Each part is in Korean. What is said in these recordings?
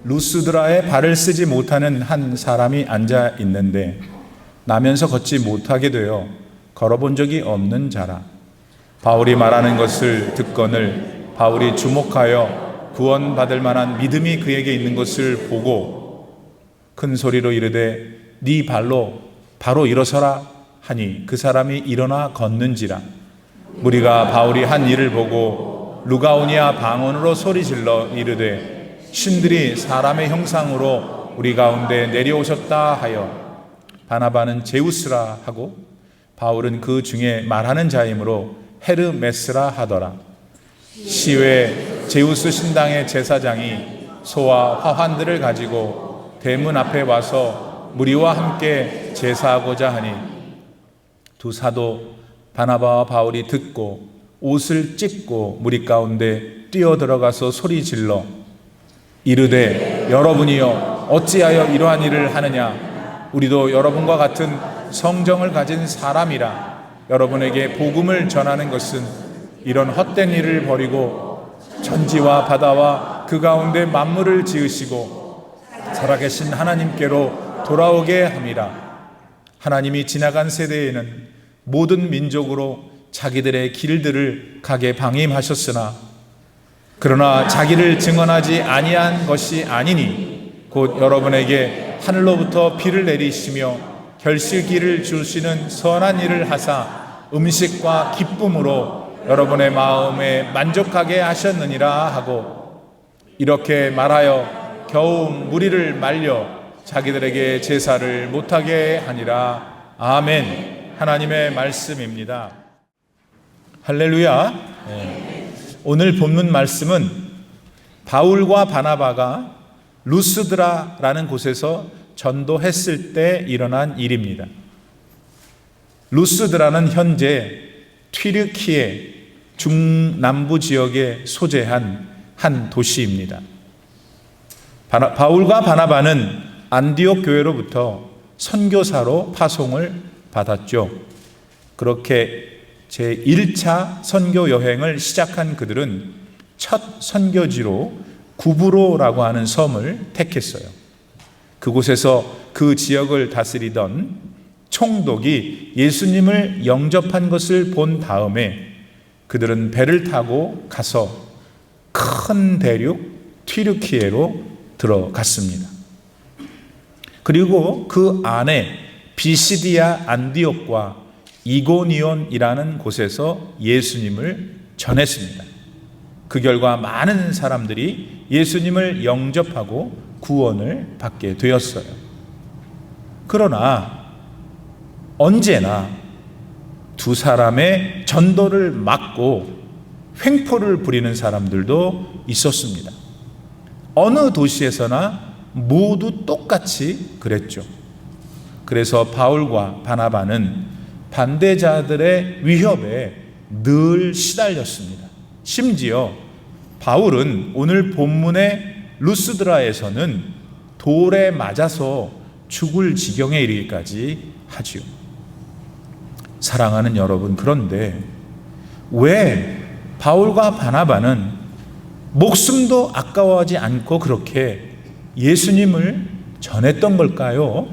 루스드라에 발을 쓰지 못하는 한 사람이 앉아 있는데 나면서 걷지 못하게 되어 걸어본 적이 없는 자라. 바울이 말하는 것을 듣거늘 바울이 주목하여 구원받을 만한 믿음이 그에게 있는 것을 보고 큰 소리로 이르되 네 발로 바로 일어서라 하니 그 사람이 일어나 걷는지라. 무리가 바울이 한 일을 보고 루가오니아 방언으로 소리질러 이르되 신들이 사람의 형상으로 우리 가운데 내려오셨다 하여 바나바는 제우스라 하고 바울은 그 중에 말하는 자이므로 헤르메스라 하더라. 시외 제우스 신당의 제사장이 소와 화환들을 가지고 대문 앞에 와서 무리와 함께 제사하고자 하니 두 사도 바나바와 바울이 듣고 옷을 찢고 무리 가운데 뛰어들어가서 소리질러 이르되 여러분이여 어찌하여 이러한 일을 하느냐. 우리도 여러분과 같은 성정을 가진 사람이라. 여러분에게 복음을 전하는 것은 이런 헛된 일을 버리고 천지와 바다와 그 가운데 만물을 지으시고 살아계신 하나님께로 돌아오게 함이라. 하나님이 지나간 세대에는 모든 민족으로 자기들의 길들을 가게 방임하셨으나 그러나 자기를 증언하지 아니한 것이 아니니 곧 여러분에게 하늘로부터 비를 내리시며 결실기를 주시는 선한 일을 하사 음식과 기쁨으로 여러분의 마음에 만족하게 하셨느니라 하고 이렇게 말하여 겨우 무리를 말려 자기들에게 제사를 못하게 하니라. 아멘. 하나님의 말씀입니다. 할렐루야. 오늘 본문 말씀은 바울과 바나바가 루스드라라는 곳에서 전도했을 때 일어난 일입니다. 루스드라는 현재 튀르키예 중남부 지역에 소재한 한 도시입니다. 바울과 바나바는 안디옥 교회로부터 선교사로 파송을 받았죠. 그렇게 제1차 선교 여행을 시작한 그들은 첫 선교지로 구브로라고 하는 섬을 택했어요. 그곳에서 그 지역을 다스리던 총독이 예수님을 영접한 것을 본 다음에 그들은 배를 타고 가서 큰 대륙 튀르키예로 들어갔습니다. 그리고 그 안에 비시디아 안디옥과 이고니온이라는 곳에서 예수님을 전했습니다. 그 결과 많은 사람들이 예수님을 영접하고 구원을 받게 되었어요. 그러나 언제나 두 사람의 전도를 막고 횡포를 부리는 사람들도 있었습니다. 어느 도시에서나 모두 똑같이 그랬죠. 그래서 바울과 바나바는 반대자들의 위협에 늘 시달렸습니다. 심지어 바울은 오늘 본문의 루스드라에서는 돌에 맞아서 죽을 지경에 이르기까지 하지요. 사랑하는 여러분, 그런데 왜 바울과 바나바는 목숨도 아까워하지 않고 그렇게 예수님을 전했던 걸까요?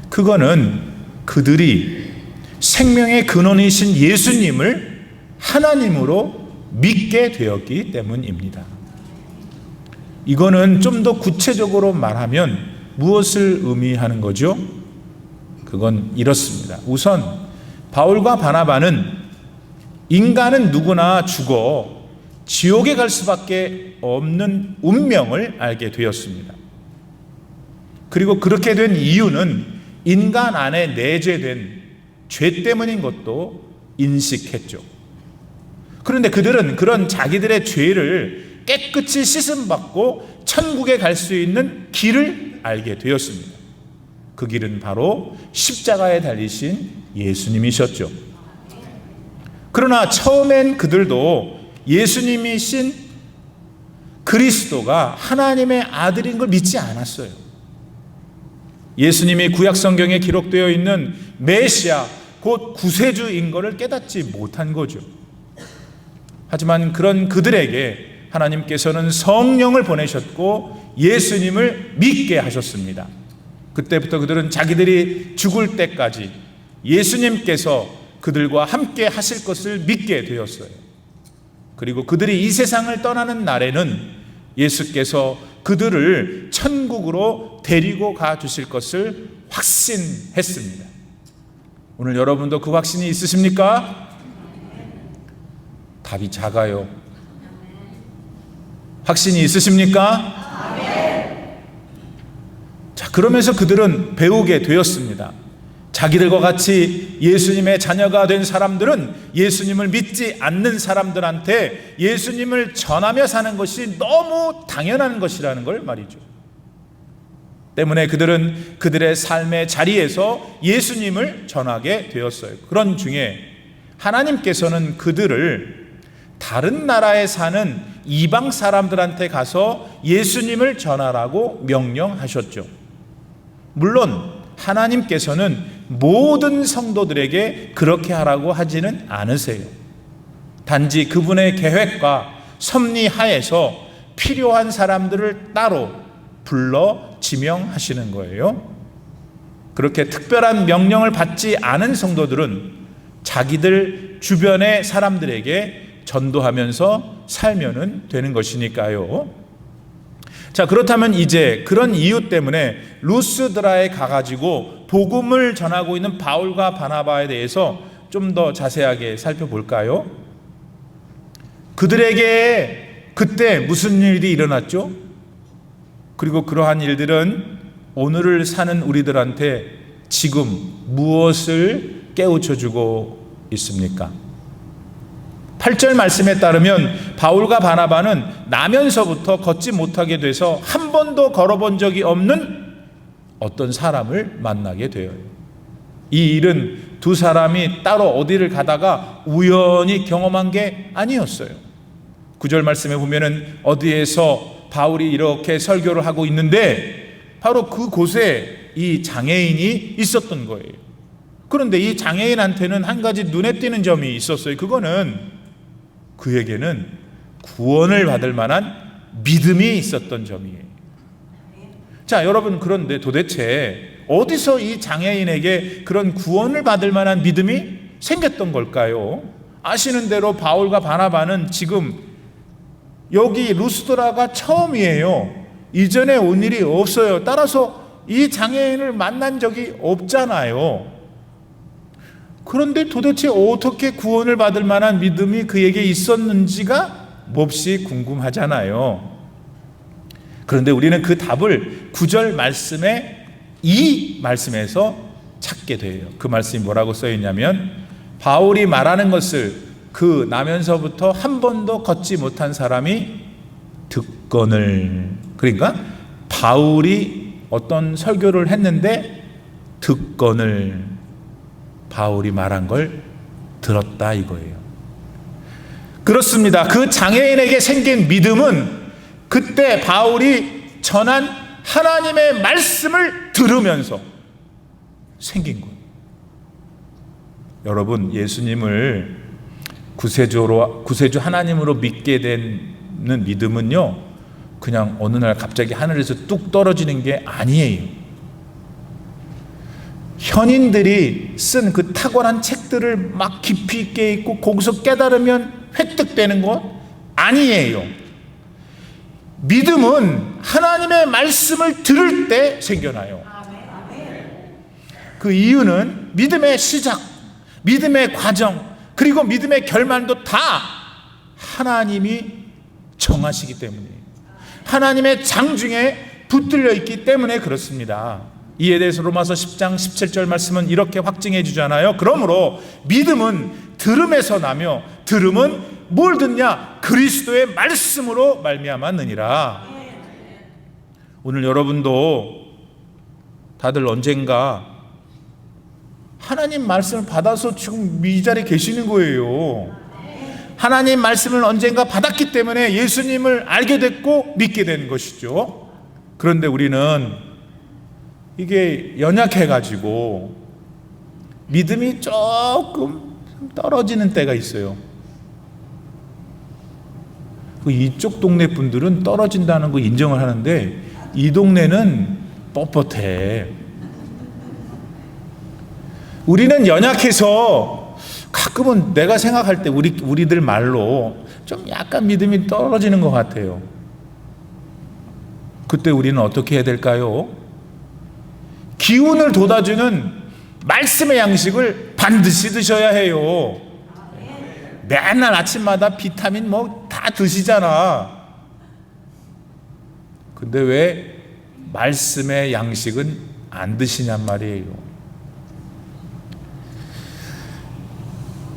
그거는 그들이 생명의 근원이신 예수님을 하나님으로 믿게 되었기 때문입니다. 이거는 좀 더 구체적으로 말하면 무엇을 의미하는 거죠? 그건 이렇습니다. 우선 바울과 바나바는 인간은 누구나 죽어 지옥에 갈 수밖에 없는 운명을 알게 되었습니다. 그리고 그렇게 된 이유는 인간 안에 내재된 죄 때문인 것도 인식했죠. 그런데 그들은 그런 자기들의 죄를 깨끗이 씻음받고 천국에 갈 수 있는 길을 알게 되었습니다. 그 길은 바로 십자가에 달리신 예수님이셨죠. 그러나 처음엔 그들도 예수님이신 그리스도가 하나님의 아들인 걸 믿지 않았어요. 예수님이 구약 성경에 기록되어 있는 메시아, 곧 구세주인 것을 깨닫지 못한 거죠. 하지만 그런 그들에게 하나님께서는 성령을 보내셨고 예수님을 믿게 하셨습니다. 그때부터 그들은 자기들이 죽을 때까지 예수님께서 그들과 함께 하실 것을 믿게 되었어요. 그리고 그들이 이 세상을 떠나는 날에는 예수께서 그들을 천국으로 데리고 가 주실 것을 확신했습니다. 오늘 여러분도 그 확신이 있으십니까? 답이 작아요. 확신이 있으십니까? 자, 그러면서 그들은 배우게 되었습니다. 자기들과 같이 예수님의 자녀가 된 사람들은 예수님을 믿지 않는 사람들한테 예수님을 전하며 사는 것이 너무 당연한 것이라는 걸 말이죠. 때문에 그들은 그들의 삶의 자리에서 예수님을 전하게 되었어요. 그런 중에 하나님께서는 그들을 다른 나라에 사는 이방 사람들한테 가서 예수님을 전하라고 명령하셨죠. 물론 하나님께서는 모든 성도들에게 그렇게 하라고 하지는 않으세요. 단지 그분의 계획과 섭리 하에서 필요한 사람들을 따로 불러 지명하시는 거예요. 그렇게 특별한 명령을 받지 않은 성도들은 자기들 주변의 사람들에게 전도하면서 살면은 되는 것이니까요. 자, 그렇다면 이제 그런 이유 때문에 루스드라에 가가지고 복음을 전하고 있는 바울과 바나바에 대해서 좀 더 자세하게 살펴볼까요? 그들에게 그때 무슨 일이 일어났죠? 그리고 그러한 일들은 오늘을 사는 우리들한테 지금 무엇을 깨우쳐주고 있습니까? 8절 말씀에 따르면 바울과 바나바는 나면서부터 걷지 못하게 돼서 한 번도 걸어본 적이 없는 어떤 사람을 만나게 되어요. 이 일은 두 사람이 따로 어디를 가다가 우연히 경험한 게 아니었어요. 9절 말씀에 보면은 어디에서 바울이 이렇게 설교를 하고 있는데 바로 그곳에 이 장애인이 있었던 거예요. 그런데 이 장애인한테는 한 가지 눈에 띄는 점이 있었어요. 그거는 그에게는 구원을 받을 만한 믿음이 있었던 점이에요. 자, 여러분, 그런데 도대체 어디서 이 장애인에게 그런 구원을 받을 만한 믿음이 생겼던 걸까요? 아시는 대로 바울과 바나바는 지금 여기 루스드라가 처음이에요. 이전에 온 일이 없어요. 따라서 이 장애인을 만난 적이 없잖아요. 그런데 도대체 어떻게 구원을 받을 만한 믿음이 그에게 있었는지가 몹시 궁금하잖아요. 그런데 우리는 그 답을 9절 말씀에 이 말씀에서 찾게 돼요. 그 말씀이 뭐라고 써 있냐면 바울이 말하는 것을 그 나면서부터 한 번도 걷지 못한 사람이 듣거늘, 그러니까 바울이 어떤 설교를 했는데 듣거늘 바울이 말한 걸 들었다 이거예요. 그렇습니다. 그 장애인에게 생긴 믿음은 그때 바울이 전한 하나님의 말씀을 들으면서 생긴 거예요. 여러분, 예수님을 구세주 하나님으로 믿게 되는 믿음은요, 그냥 어느 날 갑자기 하늘에서 뚝 떨어지는 게 아니에요. 현인들이 쓴 그 탁월한 책들을 막 깊이 있게 읽고 거기서 깨달으면 획득되는 것 아니에요. 믿음은 하나님의 말씀을 들을 때 생겨나요. 그 이유는 믿음의 시작, 믿음의 과정, 그리고 믿음의 결말도 다 하나님이 정하시기 때문이에요. 하나님의 장중에 붙들려 있기 때문에 그렇습니다. 이에 대해서 로마서 10장 17절 말씀은 이렇게 확증해 주잖아요. 그러므로 믿음은 들음에서 나며 들음은 뭘 듣냐? 그리스도의 말씀으로 말미암았느니라. 오늘 여러분도 다들 언젠가 하나님 말씀을 받아서 지금 이 자리에 계시는 거예요. 하나님 말씀을 언젠가 받았기 때문에 예수님을 알게 됐고 믿게 된 것이죠. 그런데 우리는 이게 연약해가지고 믿음이 조금 떨어지는 때가 있어요. 이쪽 동네 분들은 떨어진다는 거 인정을 하는데 이 동네는 뻣뻣해. 우리는 연약해서 가끔은 내가 생각할 때 우리들 말로 좀 약간 믿음이 떨어지는 것 같아요. 그때 우리는 어떻게 해야 될까요? 기운을 돋아주는 말씀의 양식을 반드시 드셔야 해요. 맨날 아침마다 비타민 뭐 다 드시잖아. 근데 왜 말씀의 양식은 안 드시냔 말이에요.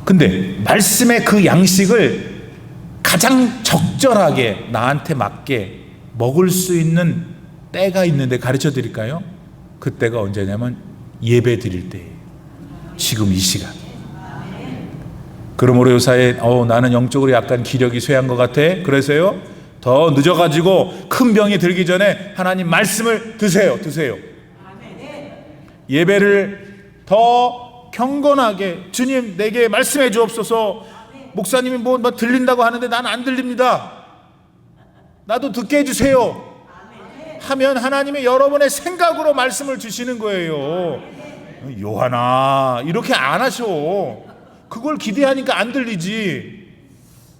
근데 말씀의 그 양식을 가장 적절하게 나한테 맞게 먹을 수 있는 때가 있는데 가르쳐 드릴까요? 그 때가 언제냐면 예배 드릴 때예요. 지금 이 시간. 그러므로 요사에 나는 영적으로 약간 기력이 쇠한 것 같아. 그래서요 더 늦어가지고 큰 병이 들기 전에 하나님 말씀을 드세요. 예배를 더 경건하게 주님 내게 말씀해 주옵소서. 목사님이 뭐 들린다고 하는데 나는 안 들립니다. 나도 듣게 해주세요. 하면 하나님이 여러분의 생각으로 말씀을 주시는 거예요. 요한아 이렇게 안 하셔. 그걸 기대하니까 안 들리지.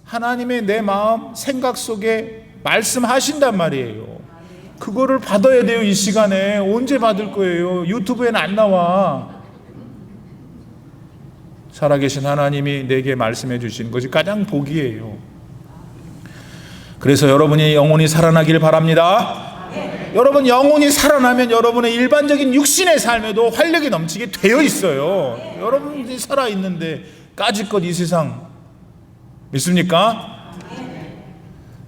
하나님의 내 마음 생각 속에 말씀하신단 말이에요. 그거를 받아야 돼요. 이 시간에. 언제 받을 거예요? 유튜브에는 안 나와. 살아계신 하나님이 내게 말씀해 주시는 것이 가장 복이에요. 그래서 여러분이 영혼이 살아나길 바랍니다. 여러분 영혼이 살아나면 여러분의 일반적인 육신의 삶에도 활력이 넘치게 되어 있어요. 여러분이 살아있는데 까짓것 이 세상 믿습니까?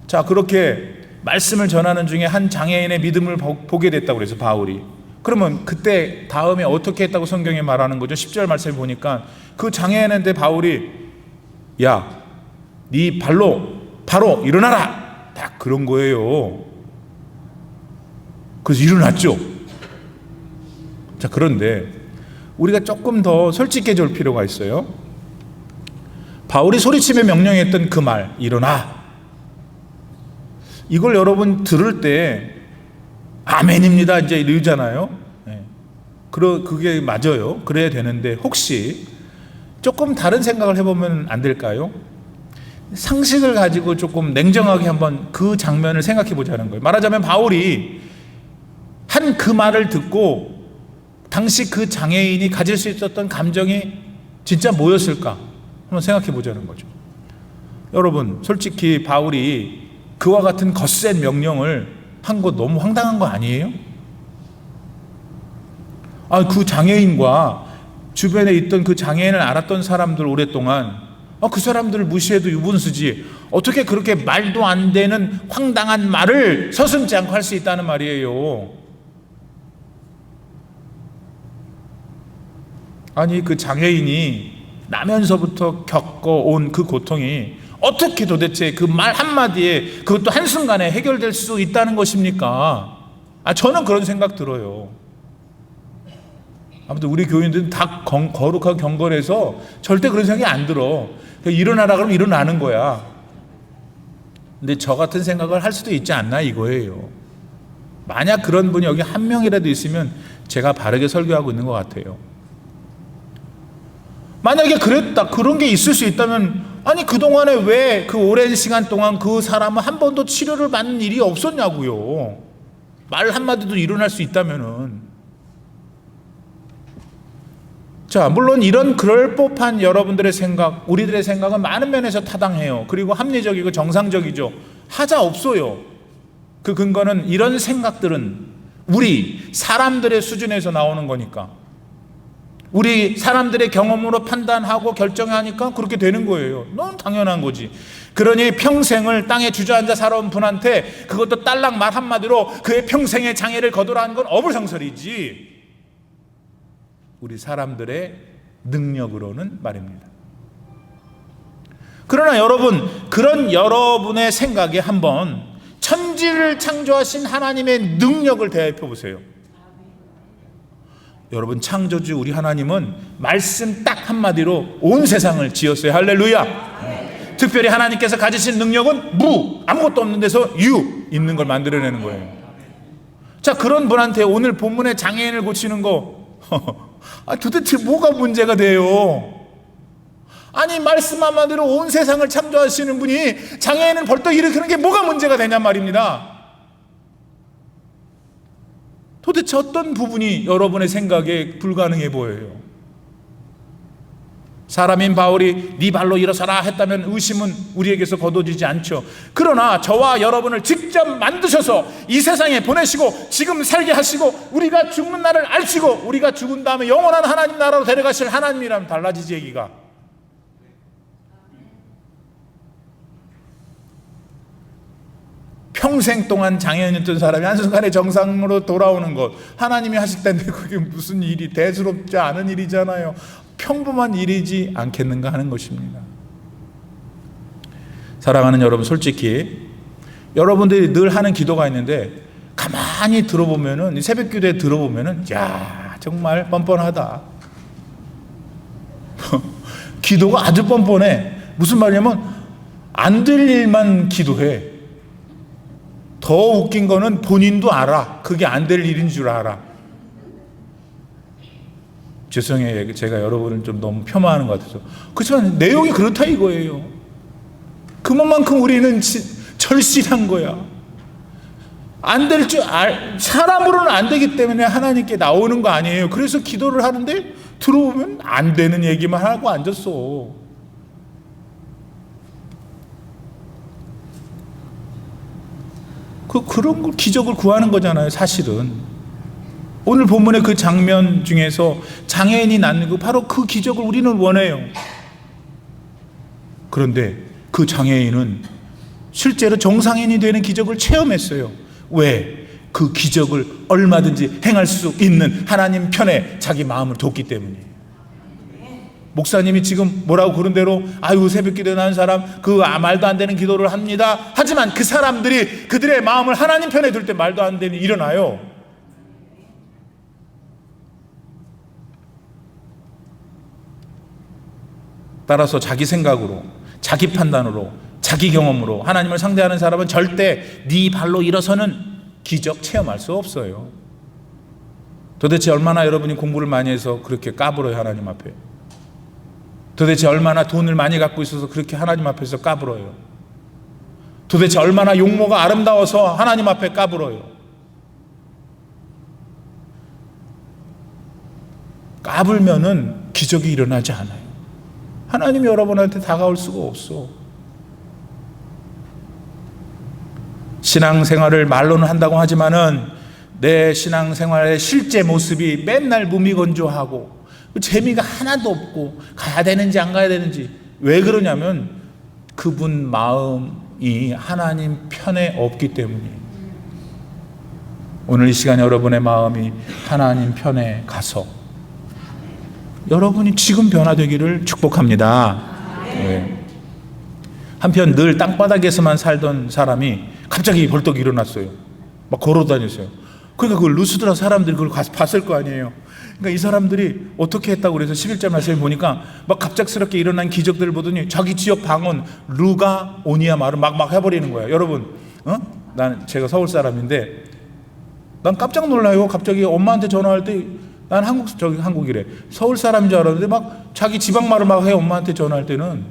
자, 그렇게 말씀을 전하는 중에 한 장애인의 믿음을 보게 됐다고 그래서 바울이. 그러면 그때 다음에 어떻게 했다고 성경에 말하는 거죠? 10절 말씀을 보니까 그 장애인한테 바울이 야, 네 발로 바로 일어나라. 딱 그런 거예요. 그래서 일어났죠. 자, 그런데 우리가 조금 더 솔직해질 필요가 있어요. 바울이 소리치며 명령했던 그 말, 일어나. 이걸 여러분 들을 때 아멘입니다 이제 이러잖아요. 그게 맞아요. 그래야 되는데 혹시 조금 다른 생각을 해보면 안 될까요? 상식을 가지고 조금 냉정하게 한번 그 장면을 생각해 보자는 거예요. 말하자면 바울이 한 그 말을 듣고 당시 그 장애인이 가질 수 있었던 감정이 진짜 뭐였을까? 한번 생각해 보자는 거죠. 여러분 솔직히 바울이 그와 같은 거센 명령을 한 거 너무 황당한 거 아니에요? 그 장애인과 주변에 있던 그 장애인을 알았던 사람들 오랫동안 그 사람들을 무시해도 유분수지 어떻게 그렇게 말도 안 되는 황당한 말을 서슴지 않고 할 수 있다는 말이에요. 아니 그 장애인이 나면서부터 겪어온 그 고통이 어떻게 도대체 그 말 한마디에 그것도 한순간에 해결될 수 있다는 것입니까? 저는 그런 생각 들어요. 아무튼 우리 교인들은 다 거룩하고 경건해서 절대 그런 생각이 안 들어. 일어나라 그러면 일어나는 거야. 근데 저 같은 생각을 할 수도 있지 않나 이거예요. 만약 그런 분이 여기 한 명이라도 있으면 제가 바르게 설교하고 있는 것 같아요. 만약에 그런 게 있을 수 있다면 그동안에 왜 그 오랜 시간 동안 그 사람은 한 번도 치료를 받는 일이 없었냐고요. 말 한마디도 일어날 수 있다면은. 자, 물론 이런 그럴 법한 여러분들의 생각, 우리들의 생각은 많은 면에서 타당해요. 그리고 합리적이고 정상적이죠. 하자 없어요. 그 근거는 이런 생각들은 우리 사람들의 수준에서 나오는 거니까. 우리 사람들의 경험으로 판단하고 결정하니까 그렇게 되는 거예요. 너무 당연한 거지. 그러니 평생을 땅에 주저앉아 살아온 분한테 그것도 딸랑 말 한마디로 그의 평생의 장애를 거두라는 건 어불성설이지. 우리 사람들의 능력으로는 말입니다. 그러나 여러분, 그런 여러분의 생각에 한번 천지를 창조하신 하나님의 능력을 대입해 보세요. 여러분 창조주 우리 하나님은 말씀 딱 한마디로 온 세상을 지었어요. 할렐루야. 특별히 하나님께서 가지신 능력은 무, 아무것도 없는 데서 유, 있는 걸 만들어내는 거예요. 자, 그런 분한테 오늘 본문의 장애인을 고치는 거 도대체 뭐가 문제가 돼요? 아니, 말씀 한마디로 온 세상을 창조하시는 분이 장애인을 벌떡 일으키는 게 뭐가 문제가 되냔 말입니다. 도대체 어떤 부분이 여러분의 생각에 불가능해 보여요? 사람인 바울이 네 발로 일어서라 했다면 의심은 우리에게서 거둬지지 않죠. 그러나 저와 여러분을 직접 만드셔서 이 세상에 보내시고 지금 살게 하시고 우리가 죽는 날을 알시고 우리가 죽은 다음에 영원한 하나님 나라로 데려가실 하나님이라면 달라지지 얘기가. 평생 동안 장애인이었던 사람이 한순간에 정상으로 돌아오는 것, 하나님이 하실 텐데 그게 무슨 일이, 대수롭지 않은 일이잖아요. 평범한 일이지 않겠는가 하는 것입니다. 사랑하는 여러분, 솔직히 여러분들이 늘 하는 기도가 있는데 가만히 들어보면은, 새벽 기도에 들어보면은 야, 정말 뻔뻔하다. 기도가 아주 뻔뻔해. 무슨 말이냐면 안 될 일만 기도해. 더 웃긴 거는 본인도 알아. 그게 안 될 일인 줄 알아. 죄송해요. 제가 여러분을 좀 너무 폄하하는 것 같아서. 그렇지만 내용이 그렇다 이거예요. 그만큼 우리는 절실한 거야. 안 될 줄 사람으로는 안 되기 때문에 하나님께 나오는 거 아니에요. 그래서 기도를 하는데 들어보면 안 되는 얘기만 하고 앉았어. 그런 걸 기적을 구하는 거잖아요, 사실은. 오늘 본문의 그 장면 중에서 장애인이 낳는 거 바로 그 기적을 우리는 원해요. 그런데 그 장애인은 실제로 정상인이 되는 기적을 체험했어요. 왜? 그 기적을 얼마든지 행할 수 있는 하나님 편에 자기 마음을 뒀기 때문이에요. 목사님이 지금 뭐라고 그런 대로 아유 새벽 기도에 나는 사람 말도 안 되는 기도를 합니다. 하지만 그 사람들이 그들의 마음을 하나님 편에 둘 때 말도 안 되는 일이 일어나요. 따라서 자기 생각으로, 자기 판단으로, 자기 경험으로 하나님을 상대하는 사람은 절대 네 발로 일어서는 기적 체험할 수 없어요. 도대체 얼마나 여러분이 공부를 많이 해서 그렇게 까불어요, 하나님 앞에? 도대체 얼마나 돈을 많이 갖고 있어서 그렇게 하나님 앞에서 까불어요? 도대체 얼마나 용모가 아름다워서 하나님 앞에 까불어요? 까불면은 기적이 일어나지 않아요. 하나님이 여러분한테 다가올 수가 없어. 신앙생활을 말로는 한다고 하지만은 내 신앙생활의 실제 모습이 맨날 무미건조하고 재미가 하나도 없고 가야 되는지 안 가야 되는지. 왜 그러냐면 그분 마음이 하나님 편에 없기 때문이에요. 오늘 이 시간 여러분의 마음이 하나님 편에 가서 여러분이 지금 변화되기를 축복합니다. 네. 한편 늘 땅바닥에서만 살던 사람이 갑자기 벌떡 일어났어요. 막 걸어 다녔어요. 그러니까 그 루스드라 사람들이 그걸 봤을 거 아니에요. 그러니까 이 사람들이 어떻게 했다고 그래서 11절 말씀을 보니까 막 갑작스럽게 일어난 기적들을 보더니 자기 지역 방언 루가 오니아 말을 막 해버리는 거예요. 여러분, 제가 서울 사람인데 난 깜짝 놀라요. 갑자기 엄마한테 전화할 때 난 한국이래. 서울 사람인 줄 알았는데 막 자기 지방 말을 막 해. 엄마한테 전화할 때는.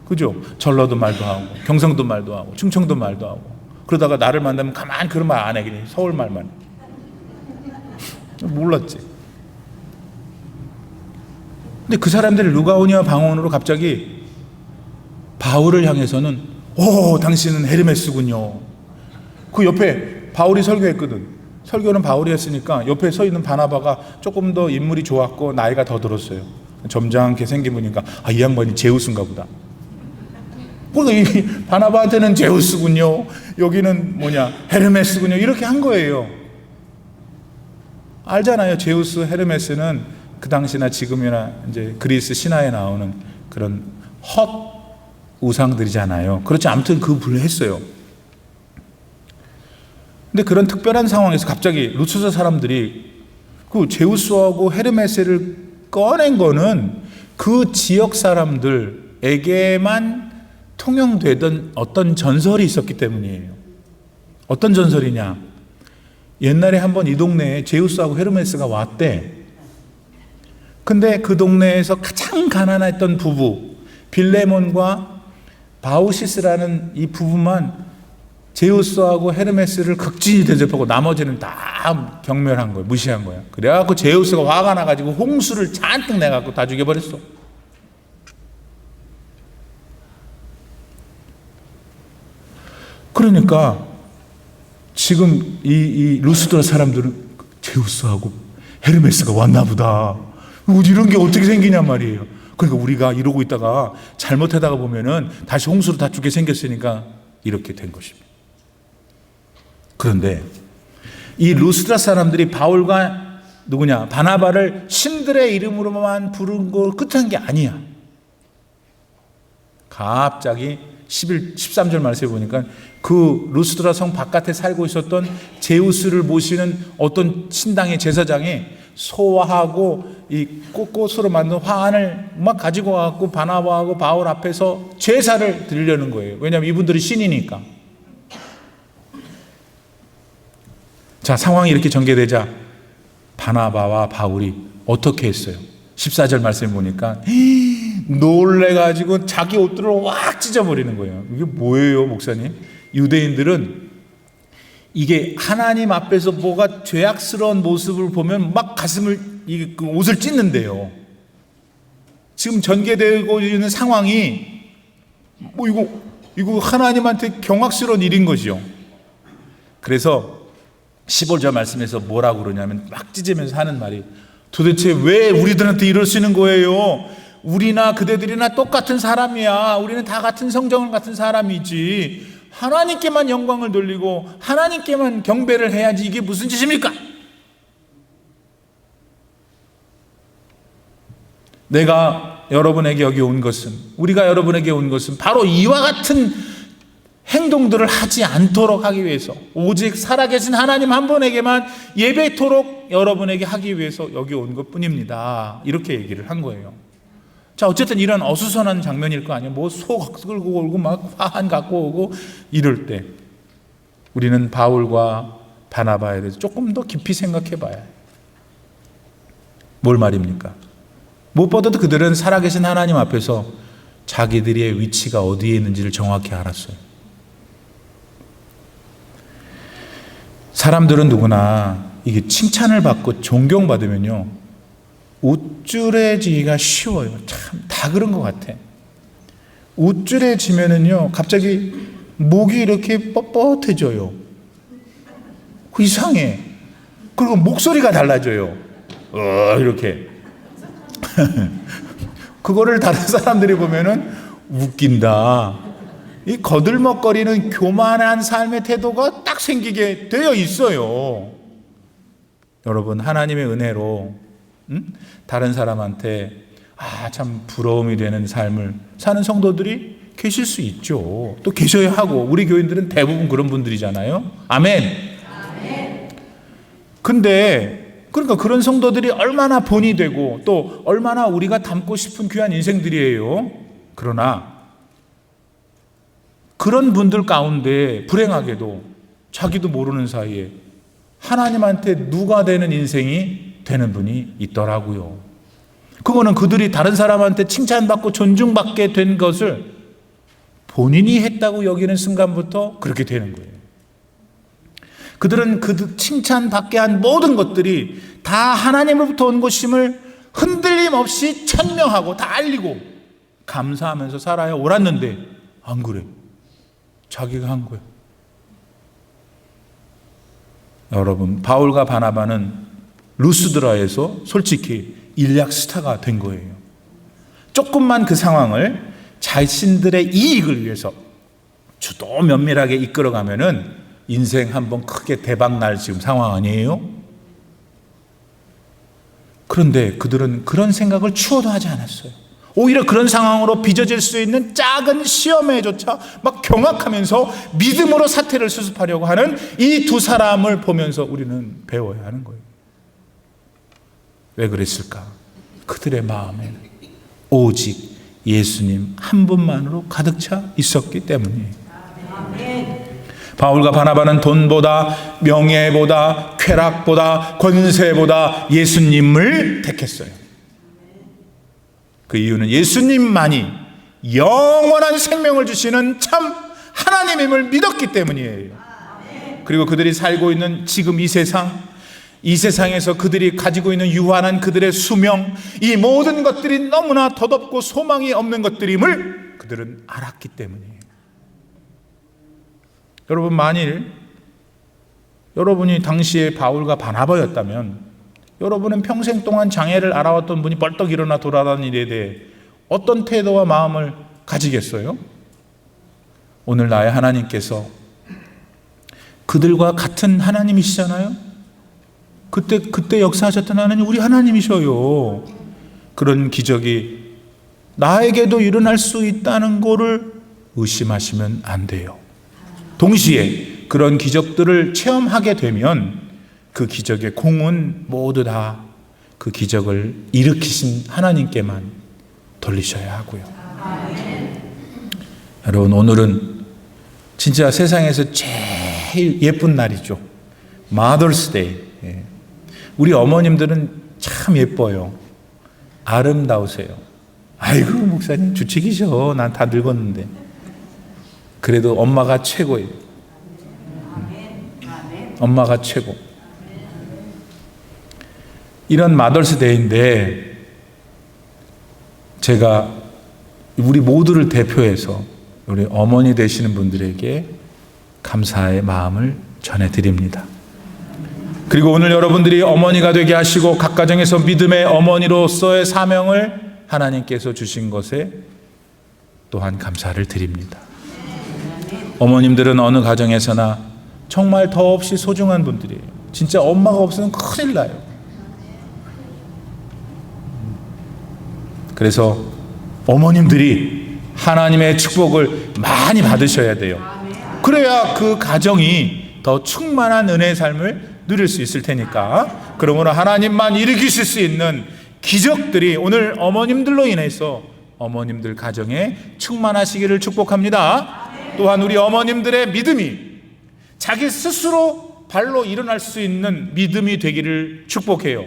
그죠? 전라도 말도 하고 경상도 말도 하고 충청도 말도 하고. 그러다가 나를 만나면 가만히 그런 말 안 해. 그냥 서울 말만. 몰랐지. 근데 그 사람들이 루가오니아 방언으로 갑자기 바울을 향해서는 오, 당신은 헤르메스군요. 그 옆에 바울이 설교했거든. 설교는 바울이 했으니까 옆에 서 있는 바나바가 조금 더 인물이 좋았고 나이가 더 들었어요. 점잖게 생긴 분이니까 이 양반이 제우스인가 보다. 그러니까 이 바나바한테는 제우스군요. 여기는 헤르메스군요. 이렇게 한 거예요. 알잖아요. 제우스, 헤르메스는 그 당시나 지금이나 이제 그리스 신화에 나오는 그런 헛 우상들이잖아요. 그렇지, 아무튼 그 분을 했어요. 근데 그런 특별한 상황에서 갑자기 루스드 사람들이 그 제우스하고 헤르메스를 꺼낸 거는 그 지역 사람들, 바울에게만 통용되던 어떤 전설이 있었기 때문이에요. 어떤 전설이냐? 옛날에 한번 이 동네에 제우스하고 헤르메스가 왔대. 근데 그 동네에서 가장 가난했던 부부 빌레몬과 바우시스라는 이 부부만 제우스하고 헤르메스를 극진히 대접하고 나머지는 다 경멸한 거예요. 무시한 거예요. 그래갖고 제우스가 화가 나가지고 홍수를 잔뜩 내갖고 다 죽여버렸어. 그러니까 지금 이 루스드라 사람들은 제우스하고 헤르메스가 왔나 보다. 이런 게 어떻게 생기냔 말이에요. 그러니까 우리가 이러고 있다가 잘못하다가 보면은 다시 홍수로 다 죽게 생겼으니까 이렇게 된 것입니다. 그런데 이 루스드라 사람들이 바울과 바나바를 신들의 이름으로만 부른 걸 끝한 게 아니야. 갑자기 13절 말씀에 보니까 그 루스드라 성 바깥에 살고 있었던 제우스를 모시는 어떤 신당의 제사장이 소화하고 이 꽃으로 만든 화환을 막 가지고 와갖고 바나바하고 바울 앞에서 제사를 드리려는 거예요. 왜냐하면 이분들이 신이니까. 자, 상황이 이렇게 전개되자 바나바와 바울이 어떻게 했어요? 14절 말씀에 보니까 놀래가지고 자기 옷들을 확 찢어버리는 거예요. 이게 뭐예요, 목사님? 유대인들은 이게 하나님 앞에서 뭐가 죄악스러운 모습을 보면 막 가슴을, 그 옷을 찢는데요. 지금 전개되고 있는 상황이 이거 하나님한테 경악스러운 일인 거죠. 그래서 15절 말씀에서 뭐라고 그러냐면 막 찢으면서 하는 말이 도대체 왜 우리들한테 이러시는 거예요? 우리나 그대들이나 똑같은 사람이야. 우리는 다 같은 성정을 같은 사람이지. 하나님께만 영광을 돌리고 하나님께만 경배를 해야지. 이게 무슨 짓입니까? 내가 여러분에게 여기 온 것은, 우리가 여러분에게 온 것은 바로 이와 같은 행동들을 하지 않도록 하기 위해서, 오직 살아계신 하나님 한 분에게만 예배토록 여러분에게 하기 위해서 여기 온 것뿐입니다. 이렇게 얘기를 한 거예요. 자, 어쨌든 이런 어수선한 장면일 거 아니에요. 소 끌고 오고 막 화환 갖고 오고 이럴 때 우리는 바울과 바나바에 대해서 조금 더 깊이 생각해 봐야 해요. 뭘 말입니까? 무엇보다도 그들은 살아계신 하나님 앞에서 자기들의 위치가 어디에 있는지를 정확히 알았어요. 사람들은 누구나 이게 칭찬을 받고 존경받으면요, 우쭐해지기가 쉬워요. 참, 다 그런 것 같아. 우쭐해지면은요, 갑자기 목이 이렇게 뻣뻣해져요. 이상해. 그리고 목소리가 달라져요. 이렇게. 그거를 다른 사람들이 보면은 웃긴다. 이 거들먹거리는 교만한 삶의 태도가 딱 생기게 되어 있어요. 여러분, 하나님의 은혜로 다른 사람한테 참 부러움이 되는 삶을 사는 성도들이 계실 수 있죠. 또 계셔야 하고, 우리 교인들은 대부분 그런 분들이잖아요. 아멘. 근데 그러니까 그런 성도들이 얼마나 본이 되고 또 얼마나 우리가 닮고 싶은 귀한 인생들이에요. 그러나 그런 분들 가운데 불행하게도 자기도 모르는 사이에 하나님한테 누가 되는 인생이 되는 분이 있더라고요. 그거는 그들이 다른 사람한테 칭찬받고 존중받게 된 것을 본인이 했다고 여기는 순간부터 그렇게 되는 거예요. 그들은 그 칭찬받게 한 모든 것들이 다 하나님으로부터 온 것임을 흔들림 없이 천명하고 다 알리고 감사하면서 살아야 옳았는데 안 그래. 자기가 한 거예요. 여러분, 바울과 바나바는 루스드라에서 솔직히 일약 스타가 된 거예요. 조금만 그 상황을 자신들의 이익을 위해서 주도 면밀하게 이끌어가면은 인생 한번 크게 대박 날 지금 상황 아니에요? 그런데 그들은 그런 생각을 추워도 하지 않았어요. 오히려 그런 상황으로 빚어질 수 있는 작은 시험에조차 막 경악하면서 믿음으로 사태를 수습하려고 하는 이 두 사람을 보면서 우리는 배워야 하는 거예요. 왜 그랬을까? 그들의 마음에는 오직 예수님 한 분만으로 가득 차 있었기 때문이에요. 바울과 바나바는 돈보다, 명예보다, 쾌락보다, 권세보다 예수님을 택했어요. 그 이유는 예수님만이 영원한 생명을 주시는 참 하나님임을 믿었기 때문이에요. 그리고 그들이 살고 있는 지금 이 세상에서 그들이 가지고 있는 유한한 그들의 수명, 이 모든 것들이 너무나 덧없고 소망이 없는 것들임을 그들은 알았기 때문이에요. 여러분, 만일 여러분이 당시에 바울과 바나바였다면 여러분은 평생 동안 장애를 알아왔던 분이 벌떡 일어나 돌아다니는 일에 대해 어떤 태도와 마음을 가지겠어요? 오늘 나의 하나님께서 그들과 같은 하나님이시잖아요. 그때 역사하셨던 하나님, 우리 하나님이셔요. 그런 기적이 나에게도 일어날 수 있다는 것을 의심하시면 안 돼요. 동시에 그런 기적들을 체험하게 되면 그 기적의 공은 모두 다 그 기적을 일으키신 하나님께만 돌리셔야 하고요. 여러분, 오늘은 진짜 세상에서 제일 예쁜 날이죠. Mother's Day. 우리 어머님들은 참 예뻐요. 아름다우세요. 아이고, 목사님 주책이셔. 난 다 늙었는데. 그래도 엄마가 최고예요. 엄마가 최고. 이런 마더스데이인데 제가 우리 모두를 대표해서 우리 어머니 되시는 분들에게 감사의 마음을 전해드립니다. 그리고 오늘 여러분들이 어머니가 되게 하시고 각 가정에서 믿음의 어머니로서의 사명을 하나님께서 주신 것에 또한 감사를 드립니다. 어머님들은 어느 가정에서나 정말 더없이 소중한 분들이에요. 진짜 엄마가 없으면 큰일 나요. 그래서 어머님들이 하나님의 축복을 많이 받으셔야 돼요. 그래야 그 가정이 더 충만한 은혜의 삶을 누릴 수 있을 테니까. 그러므로 하나님만 일으키실 수 있는 기적들이 오늘 어머님들로 인해서 어머님들 가정에 충만하시기를 축복합니다. 또한 우리 어머님들의 믿음이 자기 스스로 발로 일어날 수 있는 믿음이 되기를 축복해요.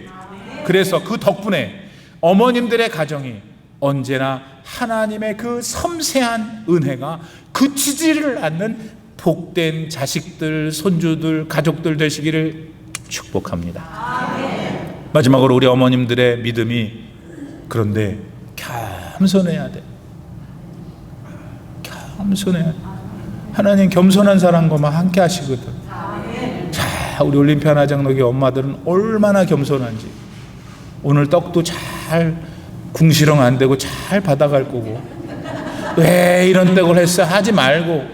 그래서 그 덕분에 어머님들의 가정이 언제나 하나님의 그 섬세한 은혜가 그치지를 않는 복된 자식들, 손주들, 가족들 되시기를 축복합니다. 마지막으로 우리 어머님들의 믿음이 그런데 겸손해야 돼. 겸손해야 돼. 하나님 겸손한 사람과만 함께 하시거든. 자, 우리 올림피아 나장로교 엄마들은 얼마나 겸손한지. 오늘 떡도 잘 궁시렁 안 되고 잘 받아갈 거고, 왜 이런 떡을 했어 하지 말고,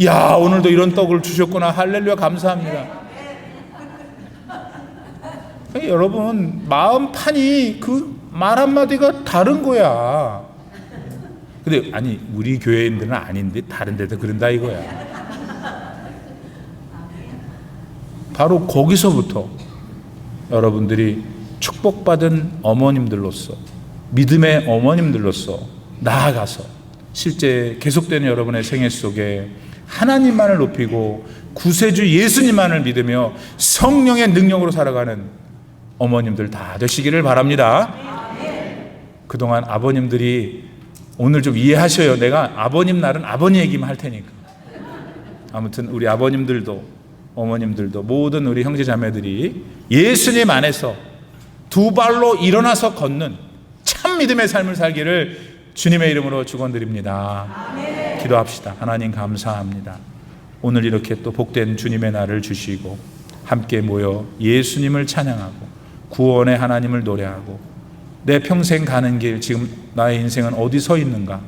야, 오늘도 이런 떡을 주셨구나, 할렐루야, 감사합니다. 여러분, 마음판이 그 말 한마디가 다른 거야. 근데 아니, 우리 교회인들은 아닌데 다른 데도 그런다 이거야. 바로 거기서부터 여러분들이 축복받은 어머님들로서, 믿음의 어머님들로서 나아가서 실제 계속되는 여러분의 생애 속에 하나님만을 높이고 구세주 예수님만을 믿으며 성령의 능력으로 살아가는 어머님들 다 되시기를 바랍니다. 그동안 아버님들이 오늘 좀 이해하셔요. 내가 아버님 날은 아버님 얘기만 할 테니까. 아무튼 우리 아버님들도 어머님들도 모든 우리 형제 자매들이 예수님 안에서 두 발로 일어나서 걷는 참 믿음의 삶을 살기를 주님의 이름으로 축원드립니다. 기도합시다. 하나님 감사합니다. 오늘 이렇게 또 복된 주님의 날을 주시고 함께 모여 예수님을 찬양하고 구원의 하나님을 노래하고 내 평생 가는 길, 지금 나의 인생은 어디 서 있는가,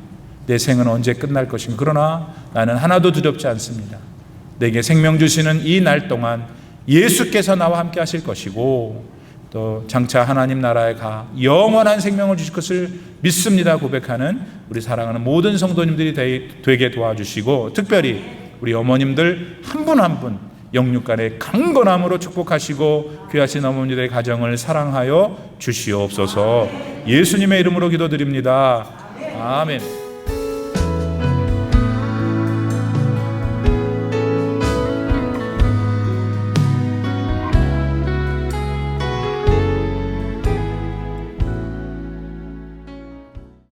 내 생은 언제 끝날 것인가. 그러나 나는 하나도 두렵지 않습니다. 내게 생명 주시는 이 날 동안 예수께서 나와 함께 하실 것이고 또 장차 하나님 나라에 가 영원한 생명을 주실 것을 믿습니다 고백하는 우리 사랑하는 모든 성도님들이 되게 도와주시고, 특별히 우리 어머님들 한 분 한 분 영육간의 강건함으로 축복하시고 귀하신 어머니들의 가정을 사랑하여 주시옵소서. 예수님의 이름으로 기도드립니다. 아멘.